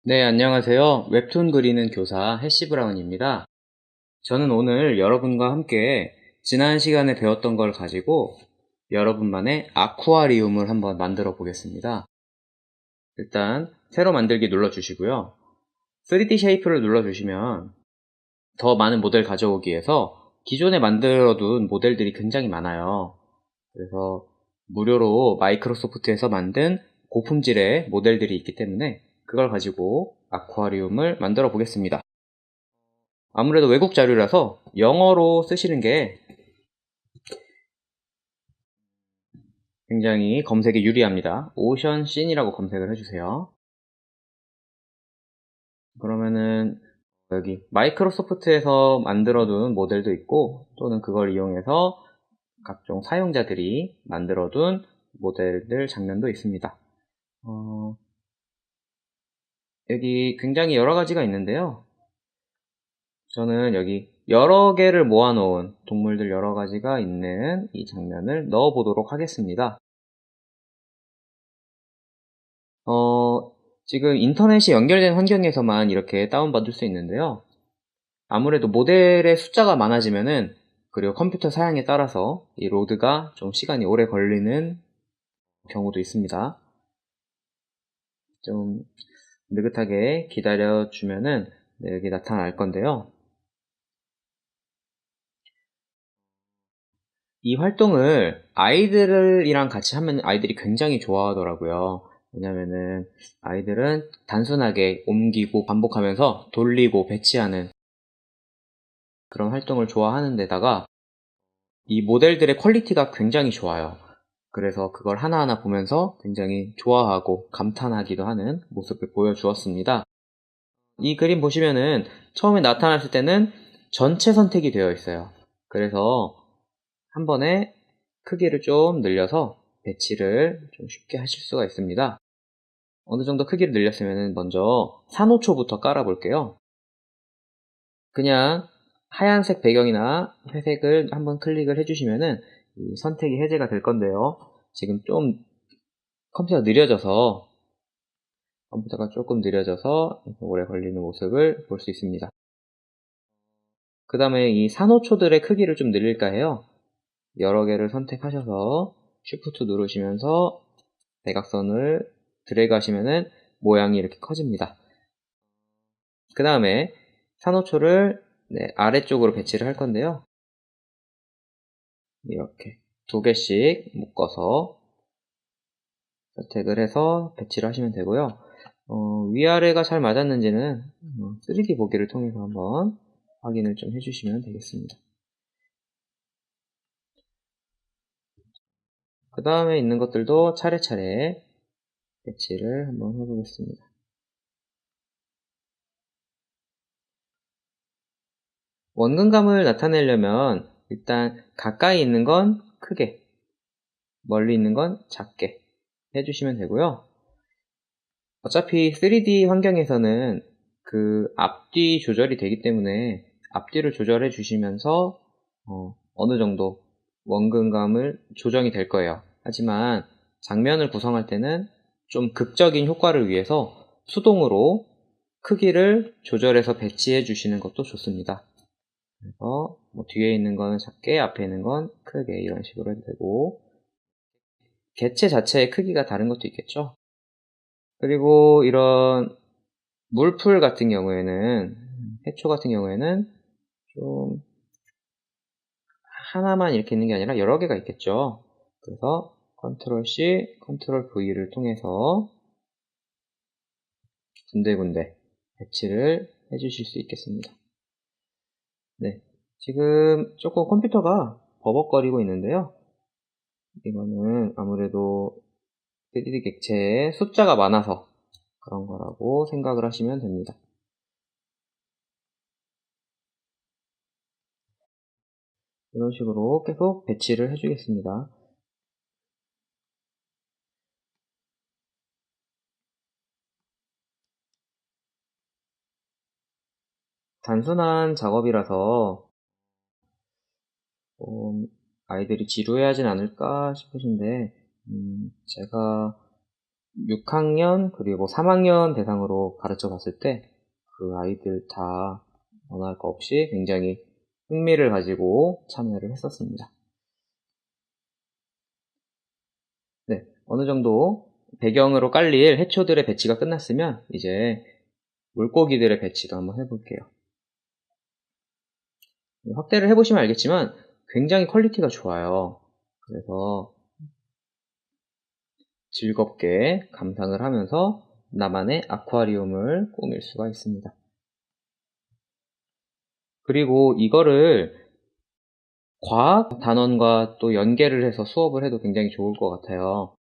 네, 안녕하세요. 웹툰 그리는 교사 해시 브라운입니다. 저는 오늘 여러분과 함께 지난 시간에 배웠던 걸 가지고 여러분만의 아쿠아리움을 한번 만들어 보겠습니다. 일단 새로 만들기 눌러주시고요. 3D 쉐이프를 눌러주시면 더 많은 모델 가져오기 위해서 기존에 만들어둔 모델들이 굉장히 많아요. 그래서 무료로 마이크로소프트에서 만든 고품질의 모델들이 있기 때문에 그걸 가지고 아쿠아리움을 만들어 보겠습니다. 아무래도 외국 자료라서 영어로 쓰시는 게 굉장히 검색에 유리합니다. 오션 씬이라고 검색을 해주세요. 그러면은 여기 마이크로소프트에서 만들어둔 모델도 있고 또는 그걸 이용해서 각종 사용자들이 만들어둔 모델들 장면도 있습니다. 여기 굉장히 여러 가지가 있는데요. 저는 여기 여러 개를 모아놓은 동물들 여러 가지가 있는 이 장면을 넣어보도록 하겠습니다. 지금 인터넷이 연결된 환경에서만 이렇게 다운받을 수 있는데요. 아무래도 모델의 숫자가 많아지면은 그리고 컴퓨터 사양에 따라서 이 로드가 좀 시간이 오래 걸리는 경우도 있습니다. 좀 느긋하게 기다려주면은 여기 나타날 건데요. 이 활동을 아이들이랑 같이 하면 아이들이 굉장히 좋아하더라고요. 왜냐면은 아이들은 단순하게 옮기고 반복하면서 돌리고 배치하는 그런 활동을 좋아하는 데다가 이 모델들의 퀄리티가 굉장히 좋아요. 그래서 그걸 하나하나 보면서 굉장히 좋아하고 감탄하기도 하는 모습을 보여주었습니다. 이 그림 보시면은 처음에 나타났을 때는 전체 선택이 되어 있어요. 그래서 한 번에 크기를 좀 늘려서 배치를 좀 쉽게 하실 수가 있습니다. 어느 정도 크기를 늘렸으면 먼저 산호초부터 깔아 볼게요. 그냥 하얀색 배경이나 회색을 한번 클릭을 해주시면은 이 선택이 해제가 될 건데요. 지금 좀 컴퓨터가 조금 느려져서 오래 걸리는 모습을 볼 수 있습니다. 그 다음에 이 산호초들의 크기를 좀 늘릴까 해요. 여러 개를 선택하셔서 Shift 누르시면서 대각선을 드래그 하시면은 모양이 이렇게 커집니다. 그 다음에 산호초를 아래쪽으로 배치를 할 건데요. 이렇게 두 개씩 묶어서 선택을 해서 배치를 하시면 되고요. 위아래가 잘 맞았는지는 3D 보기를 통해서 한번 확인을 좀 해주시면 되겠습니다. 그 다음에 있는 것들도 차례차례 배치를 한번 해보겠습니다. 원근감을 나타내려면 일단 가까이 있는 건 크게, 멀리 있는 건 작게 해주시면 되고요. 어차피 3D 환경에서는 그 앞뒤 조절이 되기 때문에 앞뒤를 조절해 주시면서 어느 정도 원근감을 조정이 될 거예요. 하지만 장면을 구성할 때는 좀 극적인 효과를 위해서 수동으로 크기를 조절해서 배치해 주시는 것도 좋습니다. 그래서 뭐 뒤에 있는 거는 작게, 앞에 있는 건 크게 이런 식으로 해도 되고 개체 자체의 크기가 다른 것도 있겠죠. 그리고 이런 물풀 같은 경우에는 해초 같은 경우에는 좀 하나만 이렇게 있는 게 아니라 여러 개가 있겠죠. 그래서 컨트롤 C, 컨트롤 V를 통해서 군데군데 배치를 해주실 수 있겠습니다. 네, 지금 조금 컴퓨터가 버벅거리고 있는데요. 이거는 아무래도 3D 객체에 숫자가 많아서 그런 거라고 생각을 하시면 됩니다. 이런 식으로 계속 배치를 해주겠습니다. 단순한 작업이라서 아이들이 지루해하진 않을까 싶으신데 제가 6학년 그리고 3학년 대상으로 가르쳐 봤을 때 그 아이들 다 원할 거 없이 굉장히 흥미를 가지고 참여를 했었습니다. 네, 어느 정도 배경으로 깔릴 해초들의 배치가 끝났으면 이제 물고기들의 배치도 한번 해볼게요. 확대를 해보시면 알겠지만 굉장히 퀄리티가 좋아요. 그래서 즐겁게 감상을 하면서 나만의 아쿠아리움을 꾸밀 수가 있습니다. 그리고 이거를 과학 단원과 또 연계를 해서 수업을 해도 굉장히 좋을 것 같아요.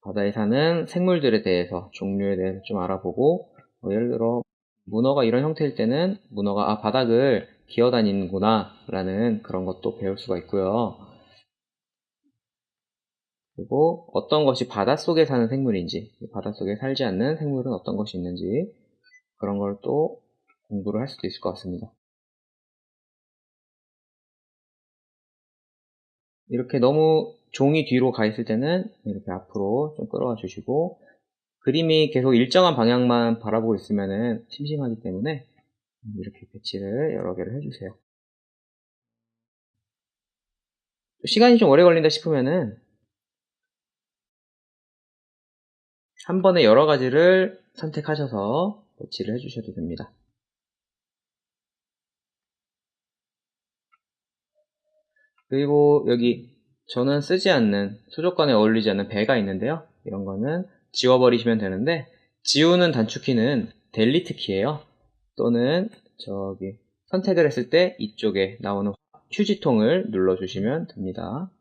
바다에 사는 생물들에 대해서, 종류에 대해서 좀 알아보고, 예를 들어 문어가 이런 형태일 때는 문어가 바닥을 기어다니는구나 라는 그런 것도 배울 수가 있고요. 그리고 어떤 것이 바닷속에 사는 생물인지, 바닷속에 살지 않는 생물은 어떤 것이 있는지 그런 걸 또 공부를 할 수도 있을 것 같습니다. 이렇게 너무 종이 뒤로 가 있을 때는 이렇게 앞으로 좀 끌어와 주시고, 그림이 계속 일정한 방향만 바라보고 있으면 심심하기 때문에 이렇게 배치를 여러 개를 해주세요. 시간이 좀 오래 걸린다 싶으면은 한 번에 여러 가지를 선택하셔서 배치를 해주셔도 됩니다. 그리고 여기 저는 쓰지 않는, 수족관에 어울리지 않는 배가 있는데요. 이런 거는 지워버리시면 되는데, 지우는 단축키는 델리트 키예요. 또는 저기 선택을 했을 때 이쪽에 나오는 휴지통을 눌러주시면 됩니다.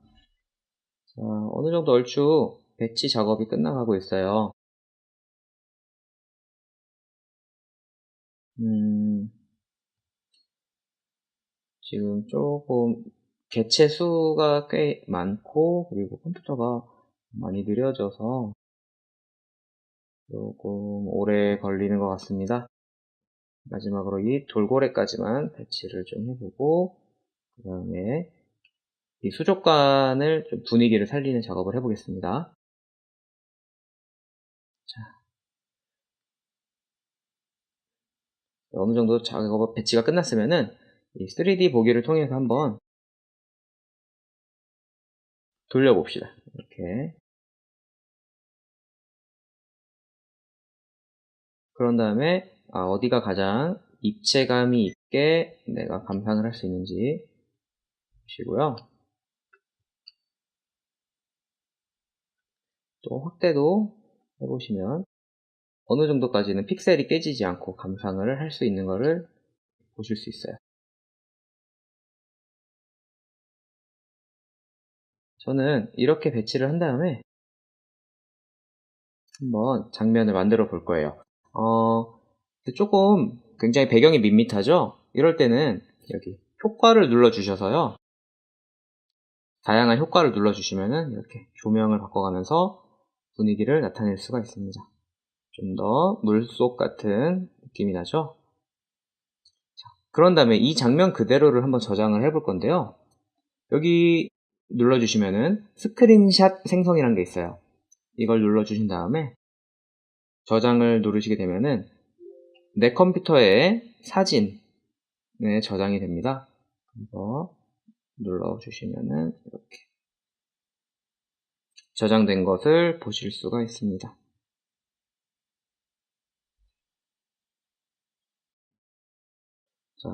자, 어느 정도 얼추 배치 작업이 끝나가고 있어요. 지금 조금 개체 수가 꽤 많고, 그리고 컴퓨터가 많이 느려져서 조금 오래 걸리는 것 같습니다. 마지막으로 이 돌고래까지만 배치를 좀 해보고, 그 다음에 이 수족관을 좀 분위기를 살리는 작업을 해보겠습니다. 자, 어느 정도 작업 배치가 끝났으면은 이 3D 보기를 통해서 한번 돌려봅시다. 이렇게. 그런 다음에 어디가 가장 입체감이 있게 내가 감상을 할 수 있는지 보시고요. 또 확대도 해보시면 어느 정도까지는 픽셀이 깨지지 않고 감상을 할 수 있는 것을 보실 수 있어요. 저는 이렇게 배치를 한 다음에 한번 장면을 만들어 볼 거예요. 조금 굉장히 배경이 밋밋하죠? 이럴 때는 여기 효과를 눌러 주셔서요. 다양한 효과를 눌러 주시면은 이렇게 조명을 바꿔가면서 분위기를 나타낼 수가 있습니다. 좀 더 물속 같은 느낌이 나죠? 자, 그런 다음에 이 장면 그대로를 한번 저장을 해볼 건데요. 여기 눌러주시면은 스크린샷 생성이라는 게 있어요. 이걸 눌러주신 다음에 저장을 누르시게 되면은 내 컴퓨터에 사진에 저장이 됩니다. 그래서 눌러주시면은 이렇게 저장된 것을 보실 수가 있습니다. 자,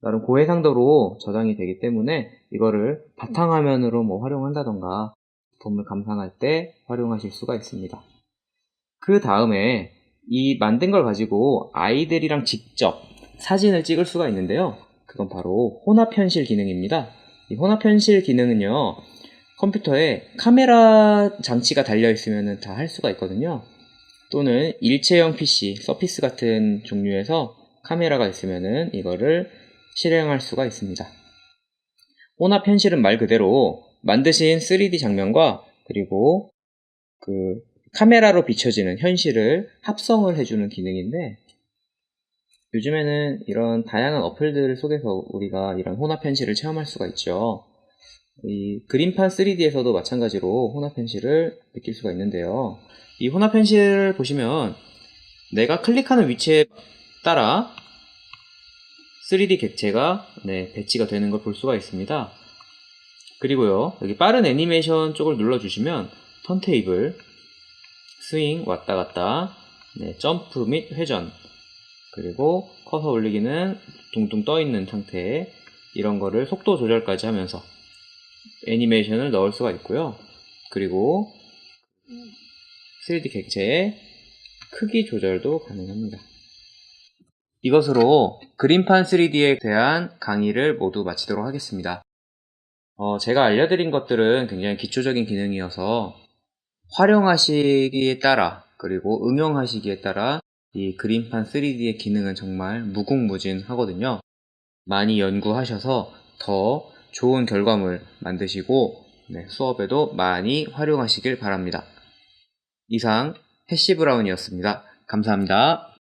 나름 고해상도로 저장이 되기 때문에 이거를 바탕화면으로 활용한다던가 제품을 감상할 때 활용하실 수가 있습니다. 그 다음에 이 만든 걸 가지고 아이들이랑 직접 사진을 찍을 수가 있는데요. 그건 바로 혼합현실 기능입니다. 이 혼합현실 기능은요, 컴퓨터에 카메라 장치가 달려 있으면 다 할 수가 있거든요. 또는 일체형 PC, 서피스 같은 종류에서 카메라가 있으면 이거를 실행할 수가 있습니다. 혼합현실은 말 그대로 만드신 3D 장면과 그리고 그 카메라로 비춰지는 현실을 합성을 해주는 기능인데, 요즘에는 이런 다양한 어플들 속에서 우리가 이런 혼합현실을 체험할 수가 있죠. 이 그림판 3D에서도 마찬가지로 혼합 펜실을 느낄 수가 있는데요. 이 혼합 펜실을 보시면 내가 클릭하는 위치에 따라 3D 객체가 배치가 되는 걸 볼 수가 있습니다. 그리고요, 여기 빠른 애니메이션 쪽을 눌러주시면 턴테이블, 스윙, 왔다 갔다, 점프 및 회전, 그리고 커서 올리기는 둥둥 떠있는 상태, 이런 거를 속도 조절까지 하면서 애니메이션을 넣을 수가 있고요. 그리고 3D 객체의 크기 조절도 가능합니다. 이것으로 그림판 3D에 대한 강의를 모두 마치도록 하겠습니다. 제가 알려드린 것들은 굉장히 기초적인 기능이어서 활용하시기에 따라, 그리고 응용하시기에 따라 이 그림판 3D의 기능은 정말 무궁무진하거든요. 많이 연구하셔서 더 좋은 결과물 만드시고 수업에도 많이 활용하시길 바랍니다. 이상 해시 브라운이었습니다. 감사합니다.